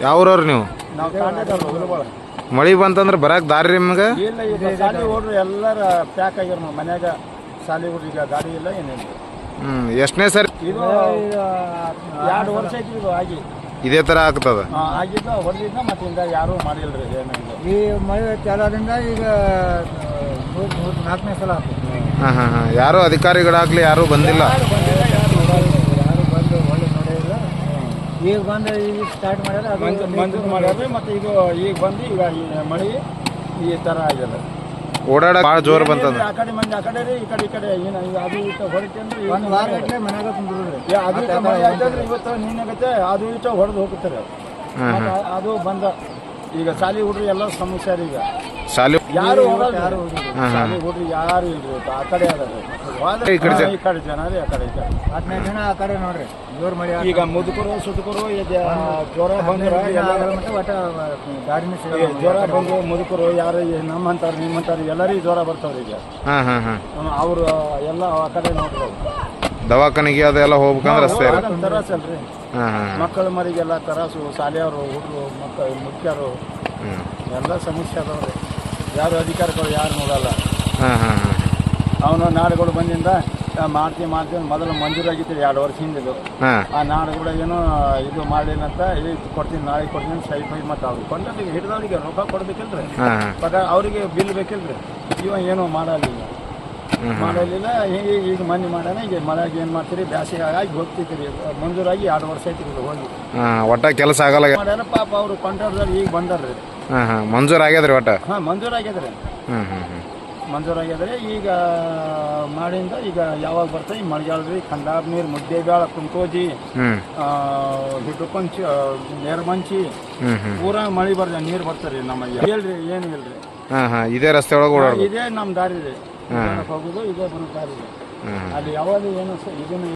ಯಾವ್ರವ್ರು ನೀವು? ಮಳಿ ಬಂತಂದ್ರೆ ಬರಕ್ ದಾರಿ ನಿಮ್ಗೆ? ಇಲ್ಲ, ಈಗ ಸಾಲಿ ಹುಡ್ರು ಎಲ್ಲರ ಪ್ಯಾಕ್ ಆಗ್ಯಾರ ಮನ್ಯಾಗ. ಸಾಲಿ ಹುಡ್ರು ಈಗ ಗಾಡಿ ಇಲ್ಲ ಏನಿಲ್ಲ. ಎಷ್ಟನೇ ಸರಿ ಇದು 2 ವರ್ಷ ಐತಿ ಇದು ಆಗಿ. ಇದೇ ತರ ಆಗ್ತದ? ಆಗಿದ್ದ ಹೊಡೆದಿದ್ದ ಮತ್ತಿಂದ ಯಾರು ಮಾಡಿಲ್ರಿ ಏನಿಲ್ಲ. ಈ ಮಳೆ ಚಾಲದಿಂದ ಈಗ 4ನೇ ಸಲ ಆಗ್ತದೆ. ಯಾರು ಅಧಿಕಾರಿಗಳಾಗ್ಲಿ ಯಾರು ಬಂದಿಲ್ಲ? ಯಾರು ಬಂದು ಒಳ್ಳೆ ನೋಡಿಲ್ಲ. ಈಗ ಬಂದು ಈಗ ಸ್ಟಾರ್ಟ್ ಮಾಡ್ಯಾರ, ಮಂಜೂರು ಮಾಡ್ಯಾರ್ರಿ. ಮತ್ತೆ ಈಗ ಬಂದು ಈಗ ಈ ಮಳೆ ಈ ತರ ಆಗ್ಯದ. ಓಡಾಡ ಭಾಳ ಜೋರು ಬಂತದ. ಆ ಕಡೆ ಮಂದಿ ಆ ಕಡೆ ರೀ, ಈ ಕಡೆ ಏನು ಅದು ಇಷ್ಟ ಹೊಡಿತಂದ್ರೆ 1 ವಾರ ಗಟ್ಟಲೆ ಮನ್ಯಾಗ ಕುಂದ್ರಿ. ಅದು ಮಳೆ ಆಯ್ತಂದ್ರೆ ಇವತ್ತು ನೀನಾಗತ್ತೆ ಅದು ಇಷ್ಟ ಹೊಡೆದು ಹೋಗ್ತಾರೆ. ಅದು ಬಂದ ಈಗ ಸಾಲಿ ಹುಡ್ರಿ ಎಲ್ಲ ಸಮಸ್ಯೆ ರೀ. ಈಗ ಶಾಲೆ ಯಾರು ಹೋಗಲ್ಲ, ಸಾಲಿ ಹುಡ್ರಿ ಯಾರು ಇಲ್ರಿ. ಆ ಕಡೆ ಈ ಕಡೆ ಜನ ರೀ, ಆ ಕಡೆ 15 ಜನ ಆ ಕಡೆ ನೋಡ್ರಿ. ಜೋರ್ ಮಳೆ ಈಗ ಮುದುಕರು ಸುದುಕರು ಜ್ವರ ಬಂದ್ರೆ ಜ್ವರ ಬಂದು ಮುದುಕರು ಯಾರು ನಮ್ಮಂತಾರ ನಿಮ್ಮಂತಾರ ಎಲ್ಲರಿಗೂ ಜ್ವರ ಬರ್ತಾವ್ರಿ. ಈಗ ಅವರು ಎಲ್ಲ ಆ ಕಡೆ ನೋಡ್ತಾರೆ. ದವಾಖಾನಿಗೆ ಅದೆಲ್ಲ ಹೋಗ್ಬೇಕಂದ್ರೆ ರಸ್ತೆ ತರಾಸ ಅಲ್ರಿ. ಮಕ್ಕಳ ಮರಿಗೆಲ್ಲ ತರಾಸು, ಶಾಲೆಯವರು ಹುಡುಗರು ಮಕ್ಕಳು ಮುಖ್ಯರು ಎಲ್ಲ ಸಮಸ್ಯೆ ಅದಾವ್ರಿ. ಯಾರು ಅಧಿಕಾರಿಗಳು ಯಾರು ನೋಡಲ್ಲ. ಅವನು ನಾಡುಗಳು ಬಂದಿಂದ ಮಾಡ್ತೀವಿ ಮೊದಲು ಮಂಜೂರಾಗಿತ್ತು 2 ವರ್ಷ ಹಿಂದಿದ್ದು. ಆ ನಾಡುಗಳು ಏನೋ ಇದು ಮಾಡಲಿಲ್ಲ ಅಂತ ಕೊಡ್ತೀನಿ ನಾಳೆ ಕೊಡ್ತೀನಿ ಸೈಡ್ ಮತ್ತು ಅವ್ರಿಗೆ ಕೊಂಡವ್ರಿಗೆ ಹಿಡಿದವ್ರಿಗೆ ರೊಕ್ಕ ಕೊಡ್ಬೇಕಿಲ್ರಿ. ಅವ್ರಿಗೆ ಬಿಲ್ ಬೇಕಿಲ್ರಿ. ಇವ ಏನೋ ಮಾಡಲಿಲ್ಲ. ಈಗ ಮನೆ ಮಾಡೋಣ. ಈಗ ಮಳೆಗೆ ಏನು ಮಾಡ್ತೀರಿ, ಬ್ಯಾಸಿಗೆ ಆಗಿ ಹೋಗ್ತಿದ್ದೀರಿ. ಮಂಜೂರಾಗಿ 2 ವರ್ಷ ಐತಿ ಹೋಗಿ ಒಟ್ಟ ಕೆಲಸ ಆಗಲ್ಲ ಮಾಡ್ಯಾರ. ಪಾಪ ಅವರು ಕೊಂಡವ್ರದಲ್ಲಿ ಈಗ ಬಂದಾರ್ರಿ. ಮಂಜೂರಾಗ್ಯದ್ರಿ ಒಟ್ಟ? ಮಂಜೂರಾಗ್ಯದ್ರಿ. ಮಂಜೂರಾಗ್ಯದ್ರಿ. ಈಗ ಮಾಡಿಂದ ಈಗ ಯಾವಾಗ ಬರ್ತಾರೆ ಈ ಮಳೆಗಾಲರಿ ಕಂಡಾಬ್ ನೀರು ಮುದ್ದೇಬೇಳ ಕುಂಕೋಜಿ ಹಿಡ್ಕೊಂಚಿ ನೇರ್ಮಂಚಿ ಪೂರಾ ಮಳೆ ಬರ್ದ ನೀರು ಬರ್ತಾರೆ ನಮಗೆ. ಹೇಳ್ರಿ ಏನು ಇಲ್ರಿ. ಇದೇ ರಸ್ತೆ ಒಳಗೆ ಓಡಾಡ ಇದೇ ನಮ್ಮ ದಾರಿ ರೀ. ಹೋಗುದು ಇದೇ ಬರೋ ದಾರಿ. ಅಲ್ಲಿ ಯಾವಾಗ ಏನು ಇದನ್ನು